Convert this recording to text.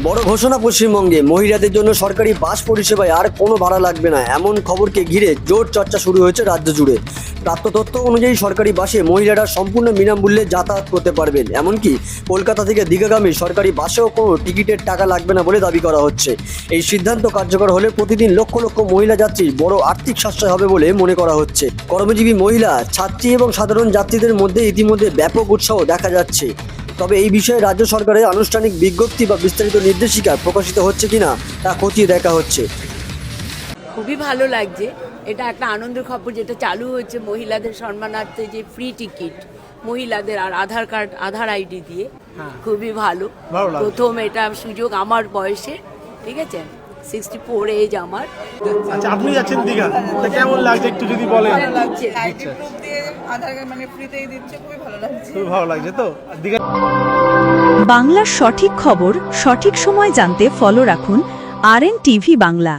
বড় ঘোষণা পশ্চিমবঙ্গে মহিলাদের জন্য সরকারি বাস পরিষেবায় আর কোনো ভাড়া লাগবে না, এমন খবরকে ঘিরে জোর চর্চা শুরু হয়েছে রাজ্য জুড়ে। প্রাপ্ত তথ্য অনুযায়ী সরকারি বাসে মহিলারা সম্পূর্ণ বিনামূল্যে যাতায়াত করতে পারবেন, এমনকি কলকাতা থেকে দীঘাগামী সরকারি বাসেও কোনো টিকিটের টাকা লাগবে না বলে দাবি করা হচ্ছে। এই সিদ্ধান্ত কার্যকর হলে প্রতিদিন লক্ষ লক্ষ মহিলা যাত্রীর বড় আর্থিক সাশ্রয় হবে বলে মনে করা হচ্ছে। কর্মজীবী মহিলা, ছাত্রী এবং সাধারণ যাত্রীদের মধ্যে ইতিমধ্যে ব্যাপক উৎসাহ দেখা যাচ্ছে। তবে এই বিষয়ে রাজ্য সরকারের আনুষ্ঠানিক বিজ্ঞপ্তি বা বিস্তারিত নির্দেশিকা প্রকাশিত হচ্ছে কিনা তা খতিয়ে দেখা হচ্ছে। খুবই ভালো লাগছে, এটা একটা আনন্দের খবর যেটা চালু হচ্ছে মহিলাদের সম্মানার্থে, যে ফ্রি টিকিট মহিলাদের আর আধার কার্ড, আধার আইডি দিয়ে। খুবই ভালো। প্রথম এটা সুযোগ আমার বয়সে, ঠিক আছে, 64 এজ আমার। আচ্ছা, আপনি যাচ্ছেন দীঘা, তা কেমন লাগছে একটু যদি বলেন? ভালো লাগছে। আইডি প্রুফ দিয়ে আধার কার্ড মানে ফ্রিতেই দিচ্ছে, খুবই ভালো লাগছে। খুব ভালো লাগছে তো দীঘা। বাংলার সঠিক খবর সঠিক সময় জানতে ফলো রাখুন RN TV বাংলা।